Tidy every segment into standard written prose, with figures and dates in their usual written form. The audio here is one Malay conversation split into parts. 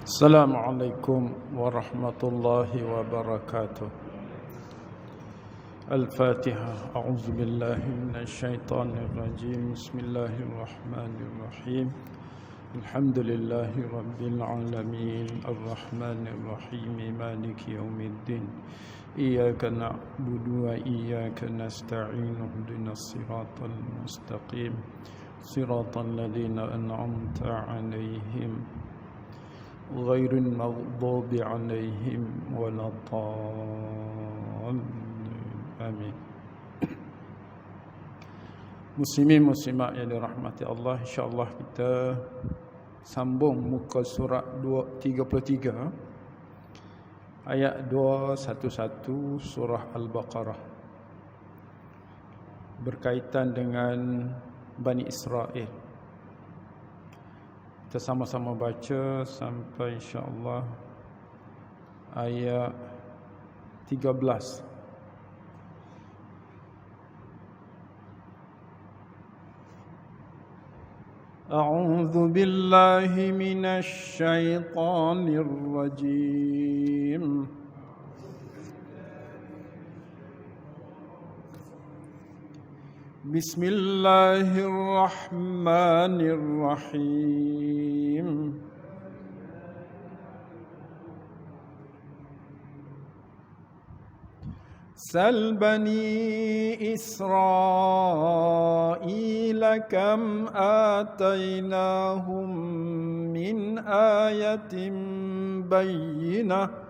Assalamualaikum warahmatullahi wabarakatuh. Al-Fatihah. A'udzu billahi minasyaitonir rajim. Bismillahirrahmanirrahim. Alhamdulillahi rabbil alamin. Arrahmanir rahim. Maliki yaumiddin. Iyyaka na'budu wa iyyaka nasta'in. Ihdinas siratal mustaqim. Siratal ladzina an'amta 'alaihim ghairil maghdubi 'alaihim waladdallin. Amin. Muslimin muslimat yang dirahmati Allah, insya-Allah kita sambung muka surat 33 ayat 211 surah Al-Baqarah, berkaitan dengan Bani Israel. Kita sama-sama baca sampai insya-Allah ayat 13. A'udzu billahi minasy syaithanir rajim. Bismillahirrahmanirrahim. Sal bani Israil kam atainahum min ayatin bayyinah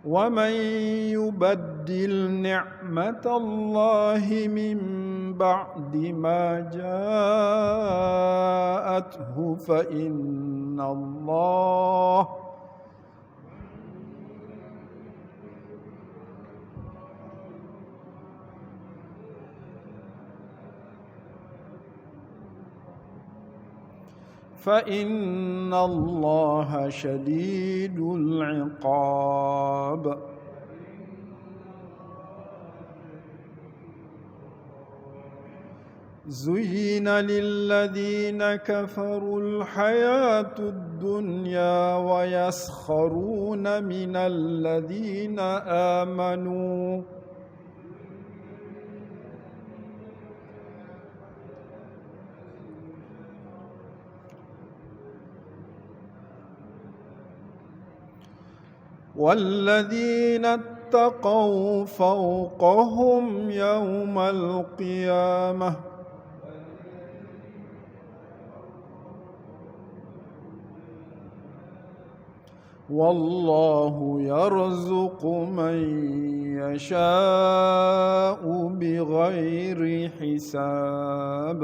وَمَنْ يُبَدِّلْ نِعْمَةَ اللَّهِ مِنْ بَعْدِ مَا جَاءَتْهُ فَإِنَّ اللَّهَ شَدِيدُ الْعِقَابِ. زُيِّنَ لِلَّذِينَ كَفَرُوا الْحَيَاةُ الدُّنْيَا وَيَسْخَرُونَ مِنَ الَّذِينَ آمَنُوا وَالَّذِينَ اتَّقَوْا فَوْقَهُمْ يَوْمَ الْقِيَامَةِ وَاللَّهُ يَرْزُقُ مَن يَشَاءُ بِغَيْرِ حِسَابٍ.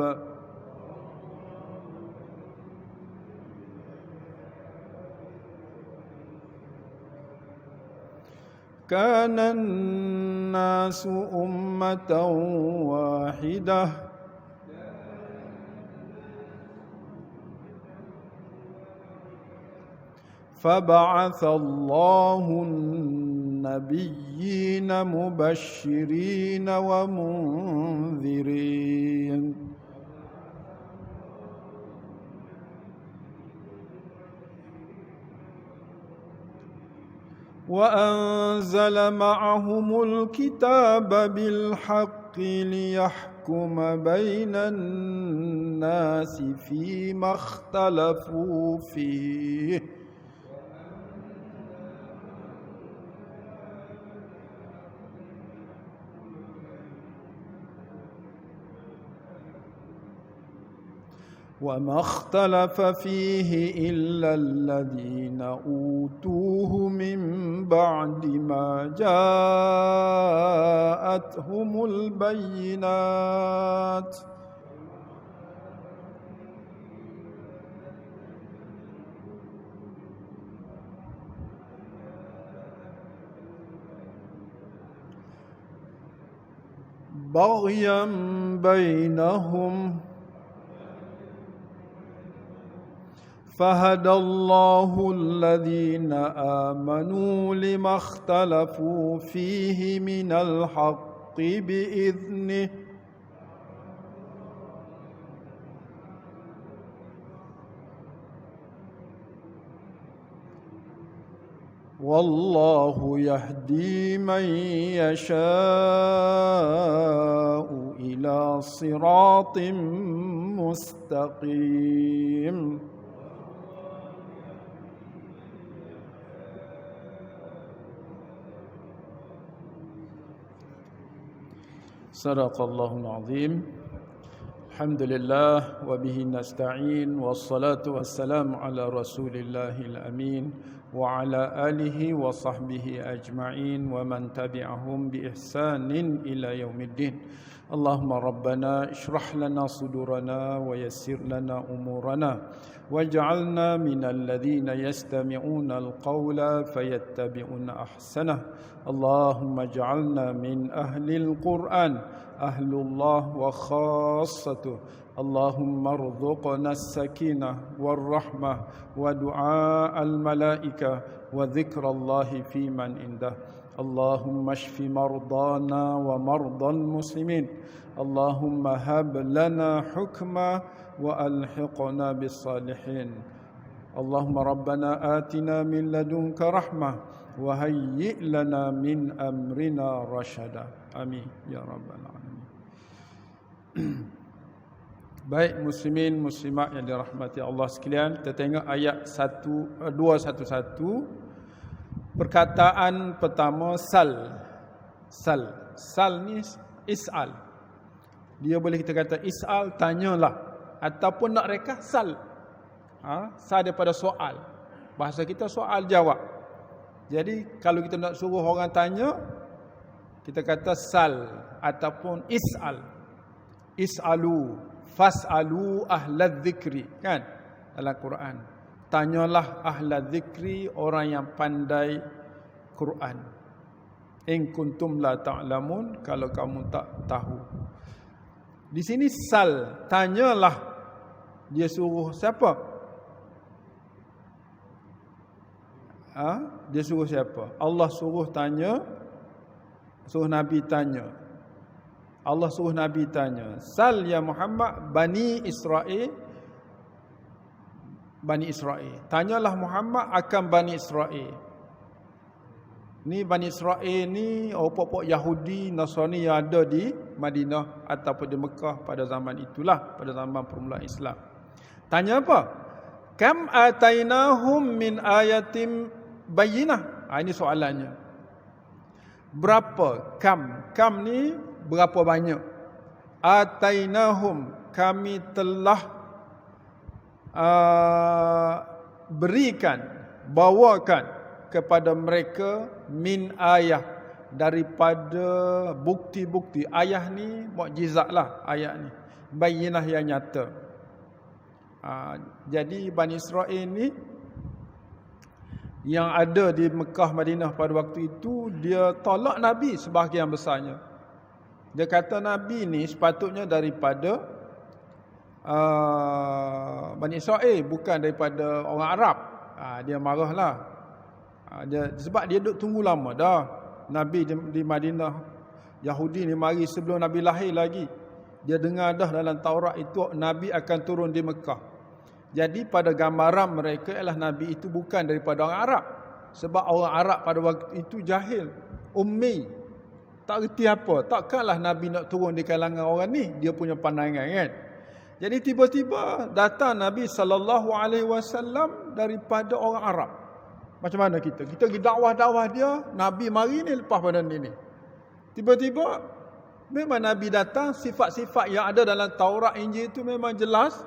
كان الناس أمة واحدة فبعث الله النبيين مبشرين ومنذرين وأنزل معهم الكتاب بالحق ليحكم بين الناس فيما اختلفوا فيه وما اختلف فيه إلا الذين أوتوه من بعد ما جاءتهم البينات بغيا بينهم فهدى الله الذين آمنوا لما اختلفوا فيه من الحق بإذنه والله يهدي من يشاء إلى صراط مستقيم. صدق الله العظيم. الحمد لله وبه نستعين والصلاة والسلام على رسول الله الأمين وعلى آله وصحبه أجمعين ومن تبعهم بإحسان إلى يوم الدين. اللهم ربنا اشرح لنا صدورنا ويسر لنا أمورنا واجعلنا من الذين يستمعون القول فيتبعون أحسنه. اللهم اجعلنا من أهل القرآن أهل الله وخاصته. اللهم ارزقنا السكينة والرحمة ودعاء الملائكة وذكر الله في من عنده. اللهم اشف مرضانا ومرضى المسلمين. اللهم هب لنا حكما وألحقنا بالصالحين. اللهم ربنا آتنا من لدنك رحمة وهيئ لنا من أمرنا رشدا. Amin ya rabbal alamin. Baik muslimin muslimat yang dirahmati Allah sekalian, kita tengok ayat 211. Perkataan pertama sal. Sal ni is'al. Dia boleh kita kata is'al, tanyalah, ataupun nak reka sal. Sal daripada soal. Bahasa kita soal jawab. Jadi kalau kita nak suruh orang tanya, kita kata sal ataupun is'al. Is'alu, fas'alu ahlal dzikri, kan? Dalam Quran. Tanyalah ahlal dzikri, orang yang pandai Quran. In kuntum la ta'lamun, kalau kamu tak tahu. Di sini sal, tanyalah. Dia suruh siapa? Dia suruh siapa? Allah suruh tanya. Suruh Nabi tanya. Allah suruh Nabi tanya. Sal ya Muhammad Bani Israel. Bani Israel. Tanyalah Muhammad akan Bani Israel. Ni Bani Israel ni pokok Yahudi, Nasrani yang ada di Madinah ataupun di Mekah pada zaman itulah, pada zaman permulaan Islam. Tanya apa? Kam atainahum min ayatim bayyinah. Ini soalannya. Berapa? Kam ni berapa banyak? Atainahum, kami telah berikan, bawakan kepada mereka min ayah, daripada bukti-bukti. Ayah ni mukjizat lah, ayat ni bayyinah yang nyata. Jadi Bani Israel ni yang ada di Mekah Madinah pada waktu itu, dia tolak Nabi sebahagian besarnya. Dia kata Nabi ni sepatutnya daripada Bani Israel, bukan daripada orang Arab. Dia marahlah. Sebab dia duduk tunggu lama dah. Nabi di Madinah, Yahudi ni mari sebelum Nabi lahir lagi. Dia dengar dah dalam Taurat itu Nabi akan turun di Mekah. Jadi pada gambaran mereka ialah Nabi itu bukan daripada orang Arab. Sebab orang Arab pada waktu itu jahil, ummi, tak reti apa. Takkanlah Nabi nak turun di kalangan orang ni. Dia punya pandangan, kan. Jadi tiba-tiba datang Nabi SAW daripada orang Arab. Macam mana kita? Kita pergi dakwah-dakwah dia, Nabi mari ni lepas pada ni. Tiba-tiba memang Nabi datang, sifat-sifat yang ada dalam Taurat Injil itu memang jelas.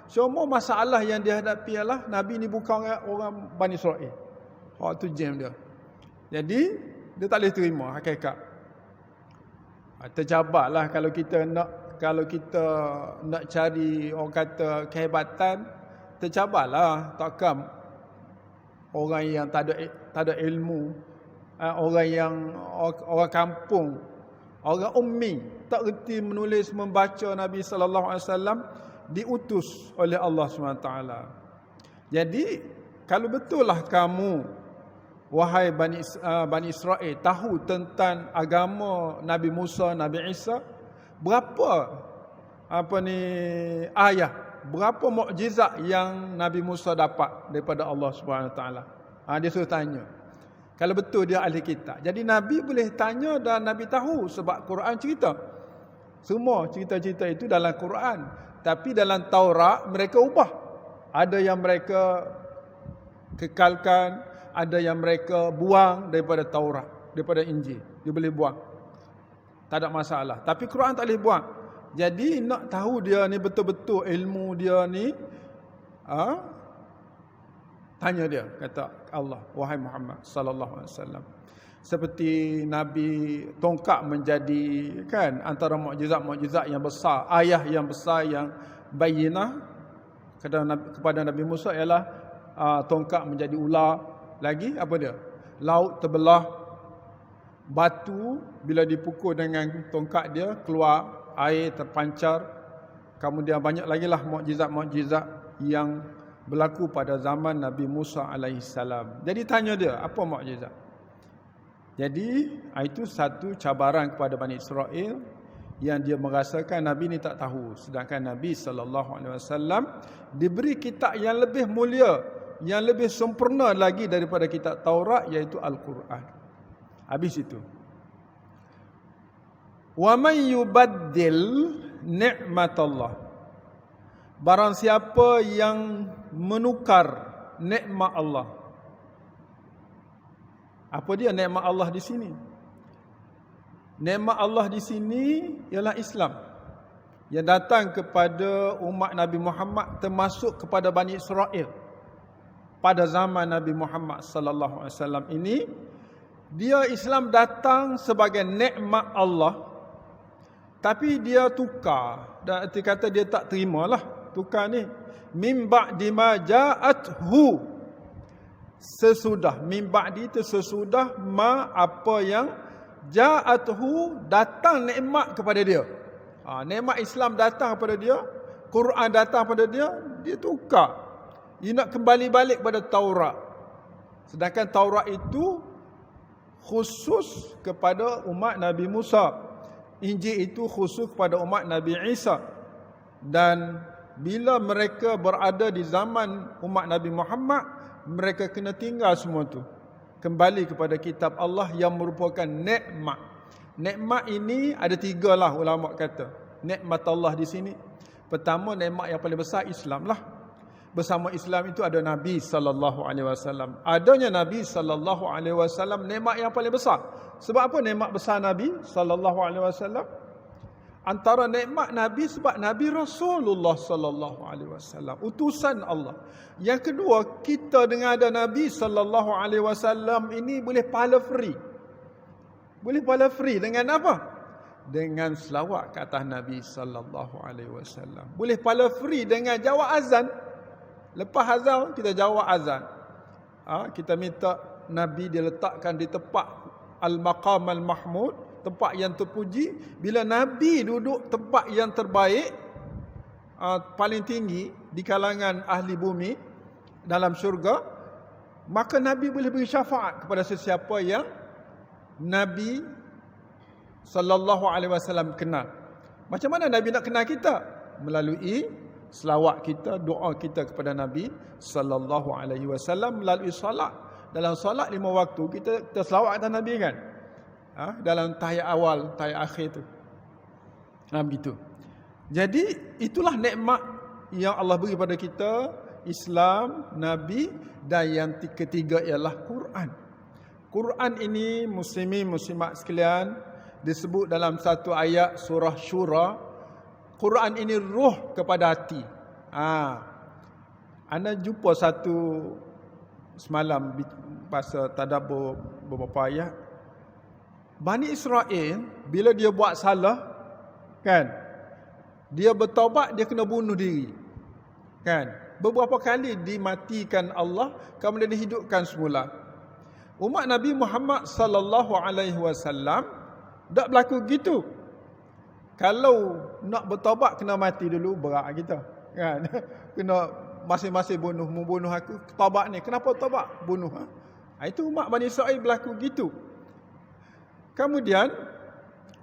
Semua masalah yang dihadapi ialah Nabi ni bukan orang Bani Israel. Tu jam dia. Jadi dia tak boleh terima hakikat. Tercabarlah kalau kita nak cari orang kata kehebatan, tercabarlah. Takkan orang yang tak ada ilmu, orang kampung, orang ummi, tak reti menulis membaca, Nabi sallallahu alaihi wasallam diutus oleh Allah SWT. Jadi kalau betul lah kamu, wahai Bani Israel, tahu tentang agama Nabi Musa, Nabi Isa, berapa ayah, berapa mukjizat yang Nabi Musa dapat daripada Allah Subhanahu Wa Taala? Dia suruh tanya. Kalau betul dia ahli kitab. Jadi Nabi boleh tanya dan Nabi tahu sebab Quran cerita. Semua cerita-cerita itu dalam Quran. Tapi dalam Taurat mereka ubah. Ada yang mereka kekalkan, ada yang mereka buang daripada Taurat, daripada Injil. Dia boleh buang. Tak ada masalah. Tapi Quran tak boleh buang. Jadi nak tahu dia ni betul-betul ilmu dia ni, tanya dia, kata Allah, wahai Muhammad sallallahu alaihi wasallam. Seperti Nabi tongkat menjadi kan antara mukjizat-mukjizat yang besar, ayah yang besar yang bayyinah kepada Nabi Musa ialah tongkat menjadi ular. Lagi apa dia? Laut terbelah, batu bila dipukul dengan tongkat dia keluar air terpancar. Kemudian banyak lagi lah mukjizat-mukjizat yang berlaku pada zaman Nabi Musa alaihissalam. Jadi tanya dia, apa mukjizat? Jadi itu satu cabaran kepada Bani Israel yang dia merasakan Nabi ni tak tahu. Sedangkan Nabi SAW diberi kitab yang lebih mulia, yang lebih sempurna lagi daripada kitab Taurat, iaitu Al-Quran. Habis itu. Wa man yubaddil ni'matallah. Barang siapa yang menukar nikmat Allah. Apa dia nikmat Allah di sini? Nikmat Allah di sini ialah Islam yang datang kepada umat Nabi Muhammad, termasuk kepada Bani Israel. Pada zaman Nabi Muhammad sallallahu alaihi wasallam ini, dia Islam datang sebagai nikmat Allah, tapi dia tukar. Dan arti kata dia tak terimalah tukar ni. Min ba'di ma ja'athu, sesudah, min ba'di itu sesudah ma apa yang ja'athu datang nikmat kepada dia. Nikmat Islam datang kepada dia, Quran datang kepada dia, dia tukar. Dia nak kembali balik pada Taurat. Sedangkan Taurat itu khusus kepada umat Nabi Musa. Injil itu khusus kepada umat Nabi Isa. Dan bila mereka berada di zaman umat Nabi Muhammad, mereka kena tinggal semua tu. Kembali kepada kitab Allah yang merupakan nikmat. Nikmat ini ada tiga lah ulama kata. Nikmat Allah di sini. Pertama, nikmat yang paling besar Islam lah. Bersama Islam itu ada Nabi sallallahu alaihi wasallam. Adanya Nabi sallallahu alaihi wasallam nikmat yang paling besar. Sebab apa nikmat besar Nabi sallallahu alaihi wasallam? Antara nikmat Nabi sebab Nabi Rasulullah sallallahu alaihi wasallam, utusan Allah. Yang kedua, kita dengan ada Nabi sallallahu alaihi wasallam ini boleh pahala free. Boleh pahala free dengan apa? Dengan selawat ke atas Nabi sallallahu alaihi wasallam. Boleh pahala free dengan jawab azan. Lepas azan kita jawab azan. Kita minta Nabi diletakkan di tempat al-maqam al-mahmud, tempat yang terpuji. Bila Nabi duduk tempat yang terbaik, paling tinggi di kalangan ahli bumi dalam syurga, maka Nabi boleh beri syafaat kepada sesiapa yang Nabi sallallahu alaihi wasallam kenal. Macam mana Nabi nak kenal kita? Melalui selawat kita, doa kita kepada Nabi sallallahu alaihi wasallam, melalui solat. Dalam solat 5 waktu kita selawat atas Nabi kan? Dalam tahiyat awal, tahiyat akhir tu. Begitu. Jadi itulah nikmat yang Allah beri pada kita, Islam, Nabi, dan yang ketiga ialah Quran. Quran ini muslimin muslimat sekalian disebut dalam satu ayat surah Syura, Quran ini ruh kepada hati. Ana jumpa satu semalam pasal tadabbur beberapa ayat. Bani Israel bila dia buat salah kan, dia bertaubat, dia kena bunuh diri. Kan? Beberapa kali dimatikan Allah, kemudian dihidupkan semula. Umat Nabi Muhammad sallallahu alaihi wasallam tak berlaku gitu. Kalau nak bertaubat kena mati dulu, berat kita. Kan? Kena masing-masing membunuh aku, taubat ni. Kenapa taubat? Bunuh. Itu umat Bani Israel berlaku gitu. Kemudian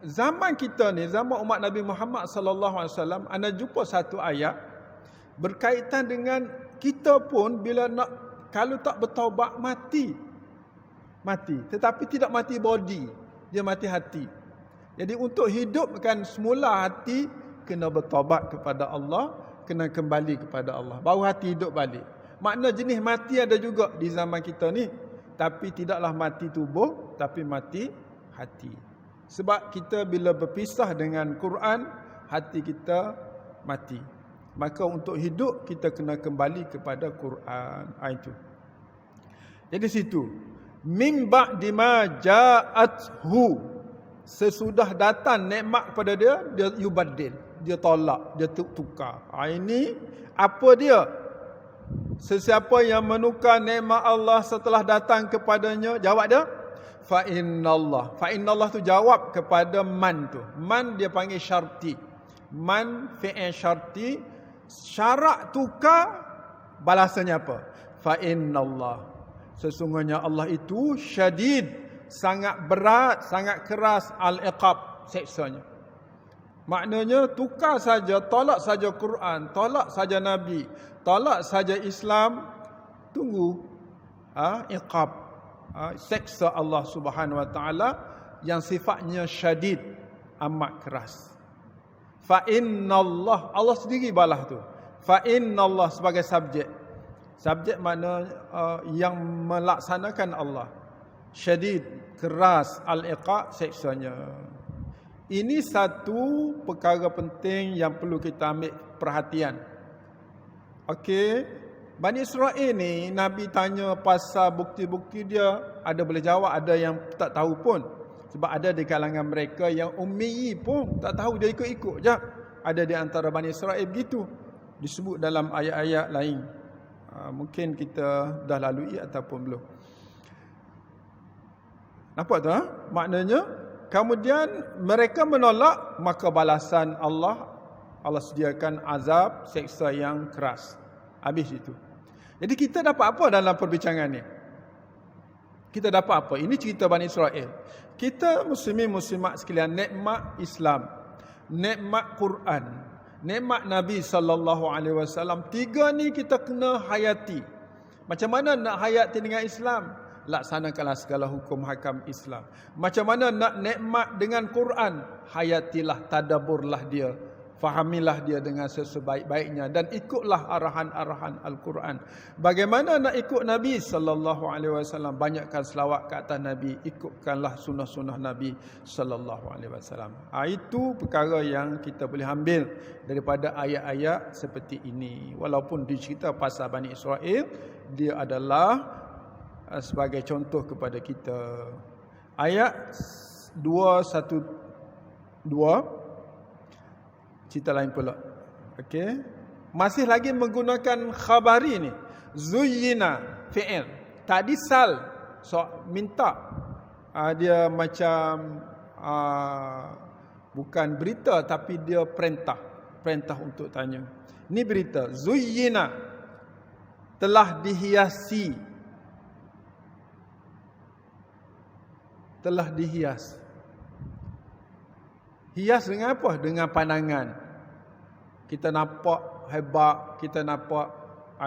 zaman kita ni, zaman umat Nabi Muhammad sallallahu alaihi wasallam, anda jumpa satu ayat berkaitan dengan kita pun bila nak, kalau tak bertaubat mati. Tetapi tidak mati body, dia mati hati. Jadi untuk hidupkan semula hati, kena bertaubat kepada Allah, kena kembali kepada Allah, baru hati hidup balik. Makna jenis mati ada juga di zaman kita ni, tapi tidaklah mati tubuh, tapi mati hati. Sebab kita bila berpisah dengan Quran, hati kita mati. Maka untuk hidup kita kena kembali kepada Quran. Itu. Jadi situ. Min ba'di ma ja'athu, sesudah datang nikmat kepada dia, dia yubaddil, dia tolak, dia tukar. Ini apa dia? Sesiapa yang menukar nikmat Allah setelah datang kepadanya, jawab dia fa innallah. Fa innallah tu jawab kepada man tu. Man dia panggil syarti. Man fi'il syarti, syarat tukar balasannya apa? Fa innallah. Sesungguhnya Allah itu syadid, sangat berat, sangat keras al-iqab, seksanya. Maknanya tukar saja, tolak saja Quran, tolak saja Nabi, tolak saja Islam, tunggu iqab, seksa Allah Subhanahu wa taala yang sifatnya syadid, amat keras. Fa innallah, Allah sendiri balas tu. Fa innallah sebagai subjek. Subjek makna yang melaksanakan Allah. Syadid, keras, al-iqab, seksanya. Ini satu perkara penting yang perlu kita ambil perhatian. Okey, Bani Israel ni Nabi tanya pasal bukti-bukti dia, ada boleh jawab, ada yang tak tahu pun. Sebab ada di kalangan mereka yang ummi pun tak tahu, dia ikut-ikut je. Ada di antara Bani Israel begitu, disebut dalam ayat-ayat lain. Mungkin kita dah lalui ataupun belum. Nampak tu? Maknanya kemudian mereka menolak, maka balasan Allah sediakan azab, seksa yang keras. Habis itu. Jadi kita dapat apa dalam perbincangan ni? Kita dapat apa? Ini cerita Bani Israel. Kita muslimin muslimat sekalian, nikmat Islam, nikmat Quran, nikmat Nabi sallallahu alaihi wasallam, tiga ni kita kena hayati. Macam mana nak hayati dengan Islam? Laksanakanlah segala hukum hakam Islam. Macam mana nak nikmat dengan Quran? Hayatilah, tadabburlah dia, fahamilah dia dengan sebaik-baiknya dan ikutlah arahan-arahan Al-Quran. Bagaimana nak ikut Nabi sallallahu alaihi wasallam? Banyakkan selawat ke atas Nabi, ikutkanlah sunnah-sunnah Nabi sallallahu alaihi wasallam. Itu perkara yang kita boleh ambil daripada ayat-ayat seperti ini. Walaupun dicerita pasal Bani Israel, dia adalah sebagai contoh kepada kita. Ayat 212, cerita lain pula. Okey. Masih lagi menggunakan khabari ni. Zuyyina, fi'il. Tadi sal, so minta. Dia macam bukan berita, tapi dia perintah. Perintah untuk tanya. Ni berita. Zuyyina, telah dihiasi. Telah dihias. Hias dengan apa? Dengan pandangan. Kita nampak hebat, kita nampak,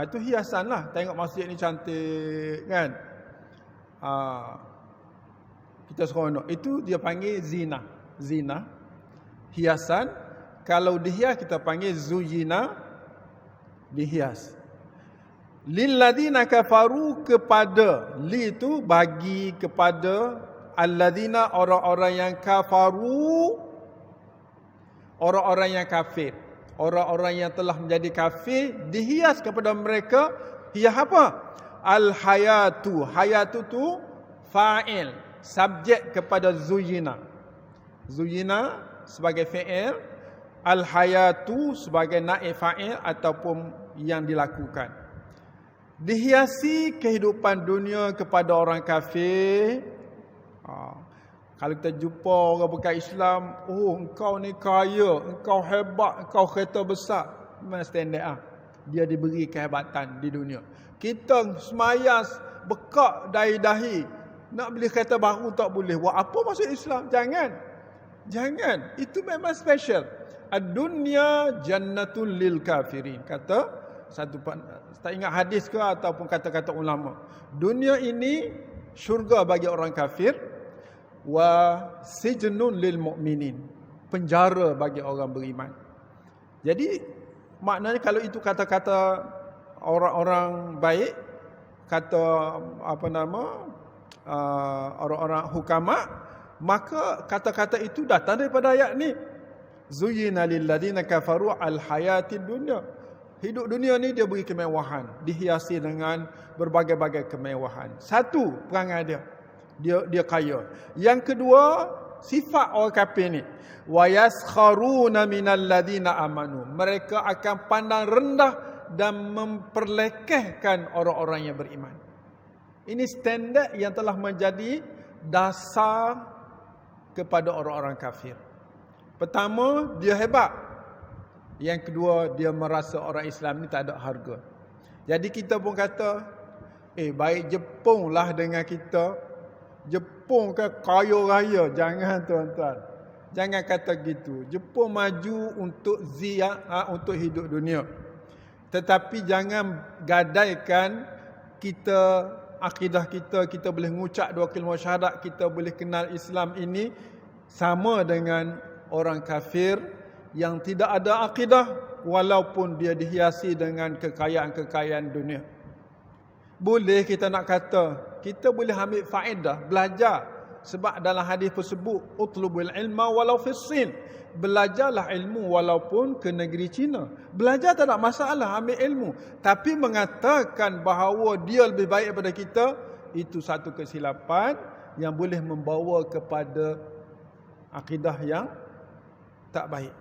itu hiasan lah. Tengok masjid ni cantik, kan? Kita seronok. Itu dia panggil zina. Zina, hiasan. Kalau dihias kita panggil zuyina, dihias. Lilladina kafaru, kepada, li itu bagi kepada, alladina orang-orang yang kafaru, orang-orang yang kafir, orang-orang yang telah menjadi kafir, dihias kepada mereka. Hias apa? Al-hayatu. Hayatu tu fa'il, subjek kepada zuyina. Zuyina sebagai fi'il, al-hayatu sebagai naib fa'il ataupun yang dilakukan. Dihiasi kehidupan dunia kepada orang kafir. Kalau kita jumpa orang bukan Islam, oh engkau ni kaya, engkau hebat, engkau kereta besar, memang standard dia diberi kehebatan di dunia. Kita semayang bekak dahi-dahi, nak beli kereta baru tak boleh. Buat apa masuk Islam? Jangan. Itu memang special. Ad-dunya jannatul lil kafirin. Kata satu, tak ingat hadis ke ataupun kata-kata ulama. Dunia ini syurga bagi orang kafir, wa sijnun lil mu'minin, penjara bagi orang beriman. Jadi maknanya kalau itu kata-kata orang-orang baik, kata orang-orang hukama, maka kata-kata itu datang daripada ayat ni. Zuyyina lil ladina kafaru al hayatid dunya. Hidup dunia ni dia beri kemewahan, dihiasi dengan berbagai-bagai kemewahan. Satu, perangai dia kaya. Yang kedua, sifat orang kafir ni, wa yaskharuna minal ladina amanu. Mereka akan pandang rendah dan memperlekehkan orang-orang yang beriman. Ini standard yang telah menjadi dasar kepada orang-orang kafir. Pertama, dia hebat. Yang kedua, dia merasa orang Islam ni tak ada harga. Jadi kita pun kata, baik Jepun lah dengan kita. Jepun kan kaya raya. Jangan tuan-tuan. Jangan kata gitu. Jepun maju untuk untuk hidup dunia. Tetapi jangan gadaikan kita, akidah kita boleh mengucap 2 kalimah syahadat, kita boleh kenal Islam ini sama dengan orang kafir yang tidak ada akidah, walaupun dia dihiasi dengan kekayaan-kekayaan dunia. Boleh kita nak kata, kita boleh ambil faedah, belajar. Sebab dalam hadis tersebut, utlubul ilma walau fis Sin. Belajarlah ilmu walaupun ke negeri Cina. Belajar tak ada masalah, ambil ilmu. Tapi mengatakan bahawa dia lebih baik daripada kita, itu satu kesilapan yang boleh membawa kepada akidah yang tak baik.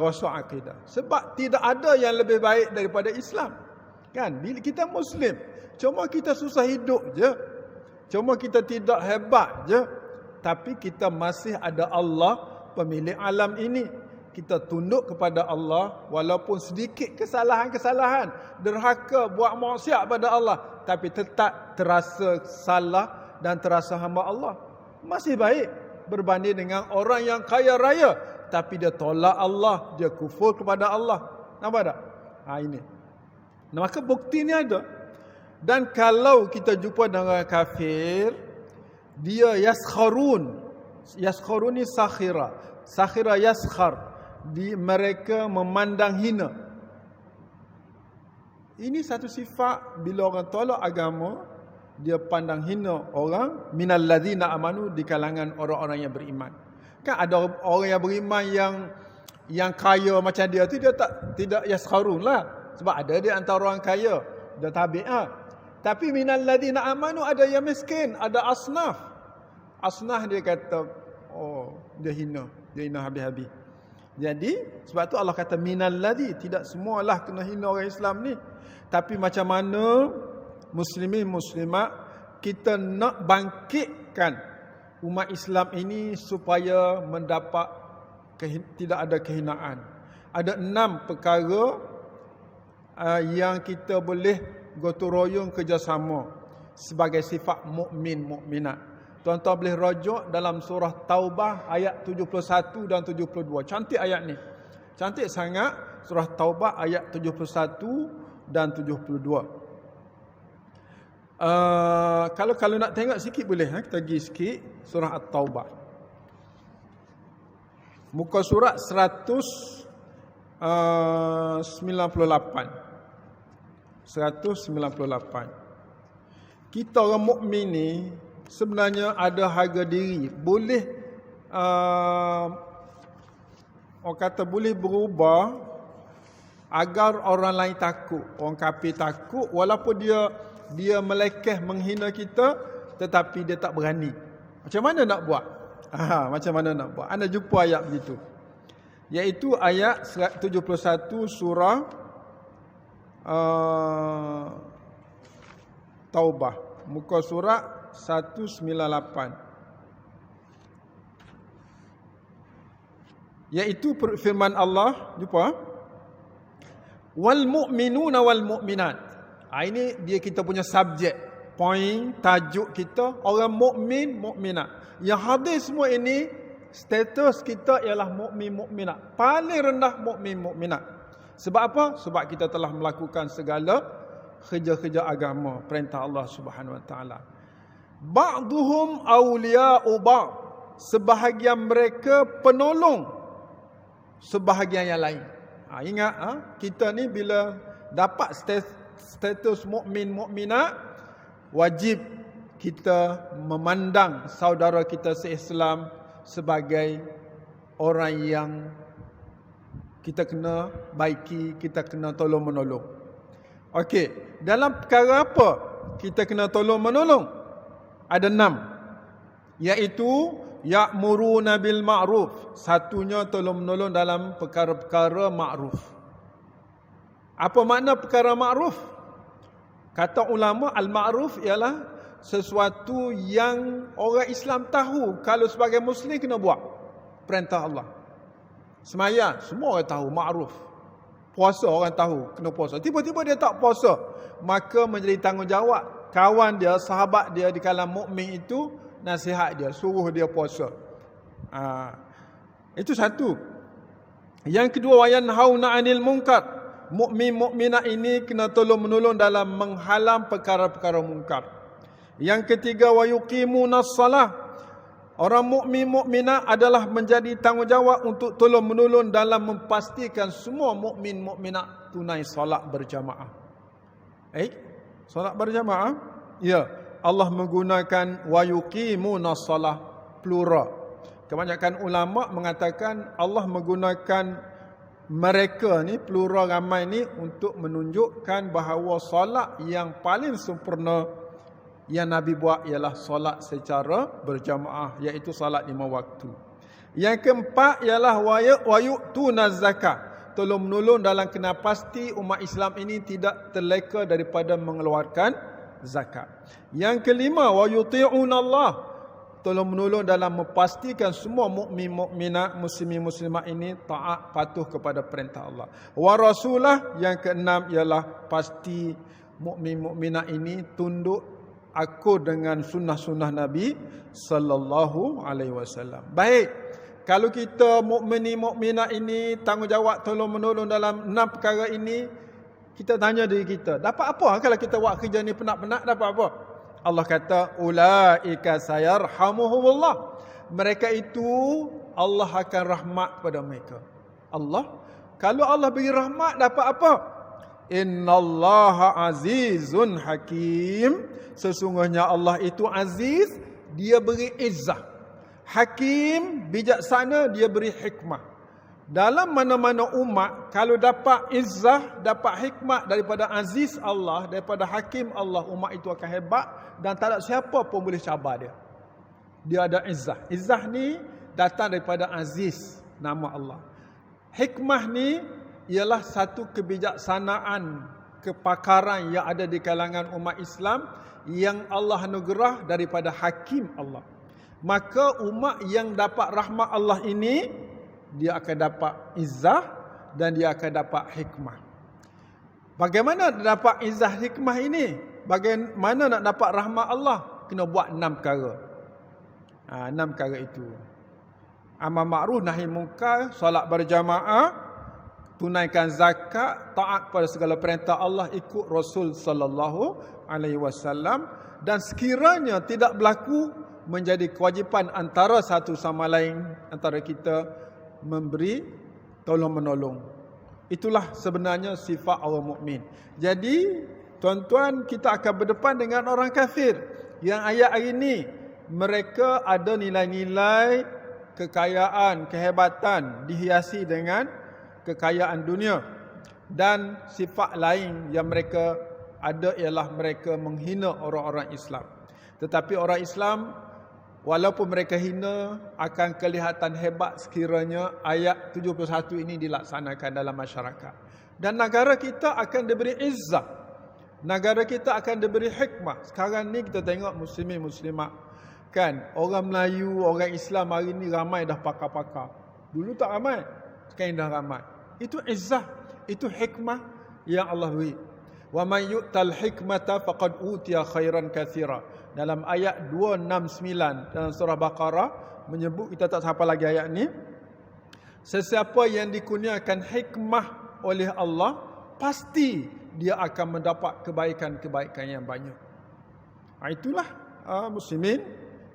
Rosak akidah. Sebab tidak ada yang lebih baik daripada Islam. Kan? Kita Muslim. Cuma kita susah hidup je. Cuma kita tidak hebat je. Tapi kita masih ada Allah, pemilik alam ini. Kita tunduk kepada Allah walaupun sedikit kesalahan-kesalahan, derhaka, buat maksiat pada Allah, tapi tetap terasa salah dan terasa hamba Allah. Masih baik berbanding dengan orang yang kaya raya tapi dia tolak Allah, dia kufur kepada Allah. Nampak tak? Ini. Maka bukti ni ada. Dan kalau kita jumpa dengan kafir, dia yaskharun. Yaskharun ni sakhira. Sakhira yaskhar. Mereka memandang hina. Ini satu sifat bila orang tolak agama, dia pandang hina orang minal ladzina amanu, di kalangan orang-orang yang beriman. Kan ada orang yang beriman yang kaya macam dia tu, dia tidak yaskharun lah. Sebab ada dia antara orang kaya, dia tabi'ah. Tapi minal ladzina amanu ada yang miskin, ada asnaf. Asnaf dia kata, dia hina habis-habis. Jadi sebab tu Allah kata minal ladzi, tidak semualah kena hina orang Islam ni. Tapi macam mana muslimin muslimat kita nak bangkitkan umat Islam ini supaya mendapat tidak ada kehinaan. Ada 6 perkara yang kita boleh gotong royong kerjasama sebagai sifat mukmin mukminat. Tuan-tuan boleh rujuk dalam surah Taubah ayat 71 dan 72. Cantik ayat ni. Cantik sangat. Surah Taubah ayat 71 dan 72. Kalau nak tengok sikit boleh, kita pergi sikit surah At-Taubah. Muka surat 198. 198. Kita orang mukmin ni sebenarnya ada harga diri. Boleh orang kata boleh berubah agar orang lain takut. Orang kafir takut walaupun dia melekeh menghina kita, tetapi dia tak berani. Macam mana nak buat? Macam mana nak buat? Anda jumpa ayat begitu. Iaitu ayat 71 surah Taubah. Muka surat 198. Iaitu firman Allah, jumpa. Wal mu'minuna wal mu'minat. Ini dia kita punya subjek, poin, tajuk kita, orang mukmin, mukminat. Yang hadir semua ini, status kita ialah mukmin, mukminat. Paling rendah mukmin, mukminat. Sebab apa? Sebab kita telah melakukan segala kerja-kerja agama, perintah Allah Subhanahu Wa Taala. Ba'duhum awliya'u ba'd. Sebahagian mereka penolong sebahagian yang lain. Ingat, kita ni bila dapat status mukmin mukminat, wajib kita memandang saudara kita se-Islam sebagai orang yang kita kena baiki, kita kena tolong menolong. Okey, dalam perkara apa kita kena tolong menolong? Ada 6, iaitu ya'muruna bil ma'ruf. Satunya tolong menolong dalam perkara-perkara ma'ruf. Apa makna perkara ma'ruf? Kata ulama, al-ma'ruf ialah sesuatu yang orang Islam tahu kalau sebagai Muslim kena buat. Perintah Allah. Semaya, semua orang tahu, ma'ruf. Puasa orang tahu, kena puasa. Tiba-tiba dia tak puasa, maka menjadi tanggungjawab kawan dia, sahabat dia di kalangan mukmin itu, nasihat dia, suruh dia puasa. Itu satu. Yang kedua, wayanhauna 'anil munkar. Mukmin mukminat ini kena tolong menolong dalam menghalang perkara-perkara mungkar. Yang ketiga, wa yuqimunas salah. Orang mukmin mukminat adalah menjadi tanggungjawab untuk tolong menolong dalam memastikan semua mukmin mukminat tunai solat berjamaah. Solat berjamaah? Ya, Allah menggunakan wa yuqimunas salah plural. Kebanyakan ulama mengatakan Allah menggunakan mereka ni, plural ramai ni, untuk menunjukkan bahawa solat yang paling sempurna yang Nabi buat ialah solat secara berjamaah, iaitu solat 5 waktu. Yang keempat ialah wa yu'tunaz zakat. Tolong menolong dalam kena pasti umat Islam ini tidak terleka daripada mengeluarkan zakat. Yang kelima, wa yuti'una Allah. Tolong menolong dalam memastikan semua mukmin mukminat, muslimin muslimat ini taat patuh kepada perintah Allah. Wa rasulah. Yang keenam ialah pasti mukmin mukminat ini tunduk akur dengan sunnah-sunnah Nabi sallallahu alaihi wasallam. Baik. Kalau kita mukmin mukminat ini tanggungjawab tolong menolong dalam 6 perkara ini, kita tanya diri kita, dapat apa kalau kita buat kerja ni penat-penat, dapat apa? Allah kata, ulaika sayarhamuhumullah. Mereka itu Allah akan rahmat kepada mereka. Allah, kalau Allah beri rahmat, dapat apa? Innallaha azizun hakim. Sesungguhnya Allah itu aziz, dia beri izzah. Hakim, bijaksana, dia beri hikmah. Dalam mana-mana umat, kalau dapat izzah, dapat hikmah daripada aziz Allah, daripada hakim Allah, umat itu akan hebat dan tak ada siapa pun boleh cabar dia. Dia ada izzah. Izzah ni datang daripada aziz, nama Allah. Hikmah ni ialah satu kebijaksanaan, kepakaran yang ada di kalangan umat Islam yang Allah anugerah daripada hakim Allah. Maka umat yang dapat rahmat Allah ini, dia akan dapat izzah dan dia akan dapat hikmah. Bagaimana dapat izzah hikmah ini? Bagaimana nak dapat rahmat Allah? Kena buat 6 perkara. 6 perkara itu. Amar ma'ruf nahi munkar, solat berjamaah, tunaikan zakat, taat pada segala perintah Allah, ikut Rasul sallallahu alaihi wasallam, dan sekiranya tidak berlaku, menjadi kewajipan antara satu sama lain, antara kita memberi tolong menolong. Itulah sebenarnya sifat orang mukmin. Jadi tuan-tuan, kita akan berdepan dengan orang kafir yang ayat hari ini mereka ada nilai-nilai kekayaan, kehebatan, dihiasi dengan kekayaan dunia, dan sifat lain yang mereka ada ialah mereka menghina orang-orang Islam. Tetapi orang Islam, walaupun mereka hina, akan kelihatan hebat sekiranya ayat 71 ini dilaksanakan dalam masyarakat. Dan negara kita akan diberi izzah. Negara kita akan diberi hikmah. Sekarang ni kita tengok muslimin muslimat, kan, orang Melayu, orang Islam hari ni ramai dah pakar-pakar. Dulu tak ramai, sekarang dah ramai. Itu izzah, itu hikmah yang Allah beri. Wa may yu'tal hikmata faqad utiya khairan katsira. Dalam ayat 269 dalam surah Baqarah menyebut, kita tak hafal lagi ayat ni, sesiapa yang dikurniakan hikmah oleh Allah, pasti dia akan mendapat kebaikan-kebaikan yang banyak. Itulah muslimin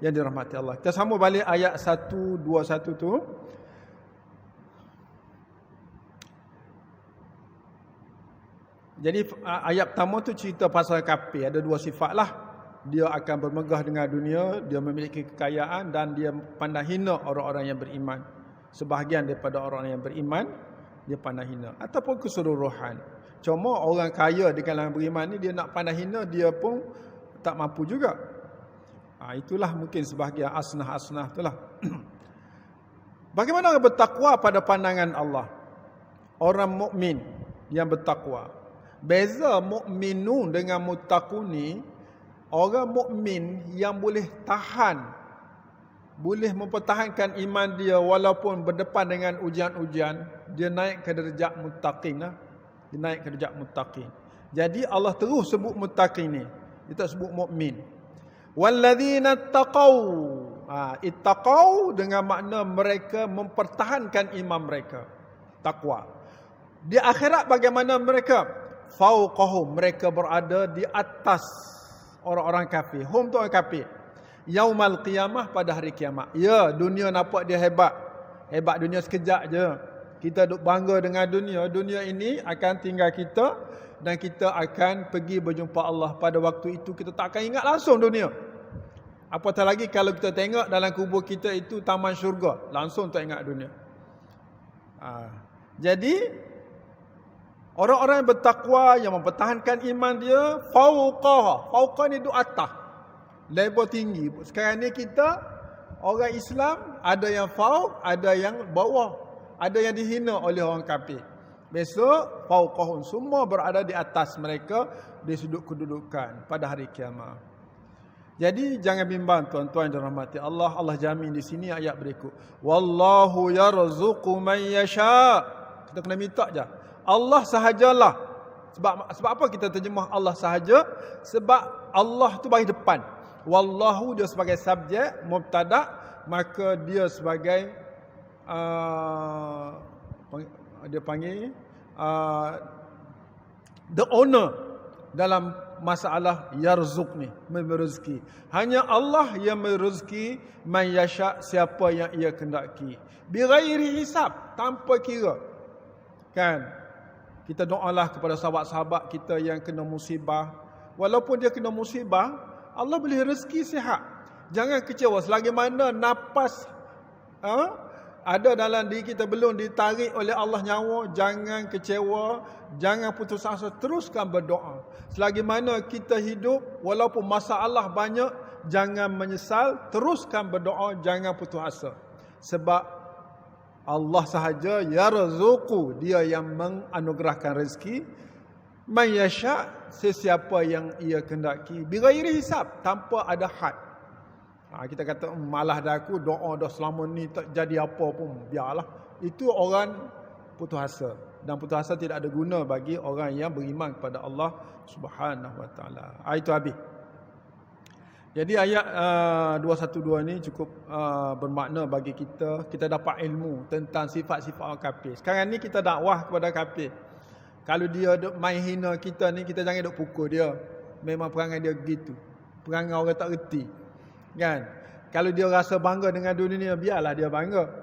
yang dirahmati Allah. Kita sambung balik ayat 121 tu. Jadi ayat pertama tu cerita pasal kafir. Ada dua sifat lah. Dia akan bermegah dengan dunia, dia memiliki kekayaan, dan dia pandang hina orang-orang yang beriman. Sebahagian daripada orang yang beriman, dia pandang hina. Ataupun keseluruhan. Cuma orang kaya di kalangan beriman ni, dia nak pandang hina, dia pun tak mampu juga. Itulah mungkin sebahagian asnah-asnah itulah. Bagaimana orang bertakwa pada pandangan Allah? Orang mukmin yang bertakwa. Beza mukminun dengan muttaqun ni, orang mukmin yang boleh tahan, boleh mempertahankan iman dia walaupun berdepan dengan ujian-ujian, dia naik ke darjat muttaqin lah. Dia naik ke darjat muttaqin. Jadi Allah terus sebut muttaqin ni. Dia tak sebut mukmin. Walladzina taqau. Ittaqau dengan makna mereka mempertahankan iman mereka. Takwa. Di akhirat bagaimana mereka? Fauqahum, mereka berada di atas orang-orang kafir. Hum tu orang kafir. Yaumal qiyamah, pada hari kiamat. Ya, dunia nampak dia hebat. Hebat dunia sekejap je. Kita duk bangga dengan dunia. Dunia ini akan tinggal kita, dan kita akan pergi berjumpa Allah. Pada waktu itu kita tak akan ingat langsung dunia. Apatah lagi kalau kita tengok dalam kubur kita itu taman syurga, langsung tak ingat dunia. Jadi orang-orang yang bertakwa, yang mempertahankan iman dia, fauqah. Fauqah ni duk atas, level tinggi. Sekarang ni kita orang Islam, ada yang fauq, ada yang bawah, ada yang dihina oleh orang kafir. Besok fauqahum, semua berada di atas mereka di sudut kedudukan pada hari kiamat. Jadi jangan bimbang tuan-tuan dan rahmati Allah. Allah jamin di sini ayat berikut. Wallahu yarzuqu man yasha. Kita kena minta je. Allah sahajalah. Sebab apa kita terjemah Allah sahaja? Sebab Allah tu bagi depan. Wallahu dia sebagai subjek, mubtada, maka dia sebagai dia panggil the owner dalam masalah yarzuq ni, memberi rezeki. Hanya Allah yang memberi rezeki man yasha, siapa yang ia kehendaki. Bi ghairi hisab, tanpa kira. Kan? Kita doalah kepada sahabat-sahabat kita yang kena musibah. Walaupun dia kena musibah, Allah boleh rezeki sihat. Jangan kecewa. Selagi mana nafas ada dalam diri kita belum ditarik oleh Allah nyawa, jangan kecewa, jangan putus asa, teruskan berdoa. Selagi mana kita hidup, walaupun masalah banyak, jangan menyesal, teruskan berdoa, jangan putus asa. Sebab Allah sahaja yarzuqu, dia yang menganugerahkan rezeki, man yasha, sesiapa yang ia kehendaki, bighairi hisab, tanpa ada had. Kita kata malah dah aku doa dah selama ni tak jadi apa pun, biarlah. Itu orang putus asa, dan putus asa tidak ada guna bagi orang yang beriman kepada Allah Subhanahu wa taala. Itu habis. Jadi ayat 212 ni cukup bermakna bagi kita. Kita dapat ilmu tentang sifat-sifat orang kafir. Sekarang ni kita dakwah kepada kafir. Kalau dia duk main hina kita ni, kita jangan duk pukul dia. Memang perangai dia begitu. Perangai orang tak reti. Kan? Kalau dia rasa bangga dengan dunia, biarlah dia bangga.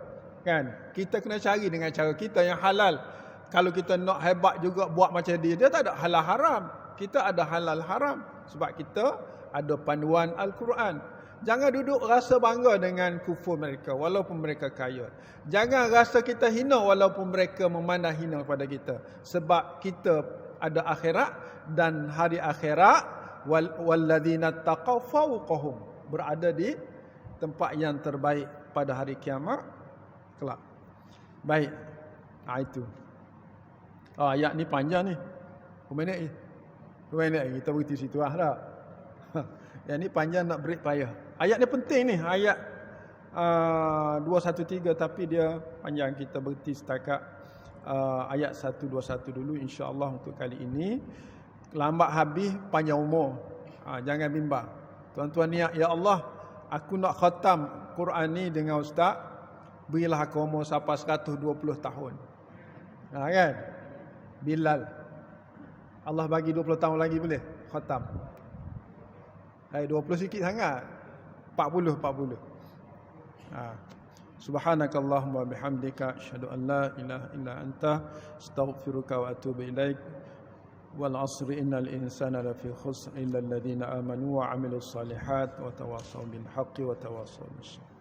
Kan? Kita kena cari dengan cara kita yang halal. Kalau kita nak hebat juga buat macam dia tak ada halal haram. Kita ada halal haram. Sebab kita ada panduan Al-Quran. Jangan duduk rasa bangga dengan kufur mereka walaupun mereka kaya. Jangan rasa kita hina walaupun mereka memandang hina kepada kita. Sebab kita ada akhirat, dan hari akhirat walladzina taqaw fawqahum, berada di tempat yang terbaik pada hari kiamat kelak. Baik. Itu. Ayat ni panjang ni. Berapa minit ni? Berapa minit kita berhenti situ lah tak? Yang ni panjang, nak break payah. Ayat ni penting ni. Ayat 213, tapi dia panjang, kita berhenti setakat ayat 121 dulu insya-Allah untuk kali ini. Lambat habis panjang umur. Jangan bimbang. Tuan-tuan niat, ya Allah, aku nak khatam Quran ni dengan ustaz, berilah aku umur sampai 120 tahun. Kan? Bilal. Allah bagi 20 tahun lagi boleh khatam. 20 sikit sangat. 40. Subhanakallahumma bihamdika asyhadu an la ilaha illa anta astaghfiruka wa atubu ilaik. Wal 'asri innal insana lafi khusr illa alladhina amanu wa 'amilus solihat wa tawassaw bil haqqi wa tawassaw bis sabr.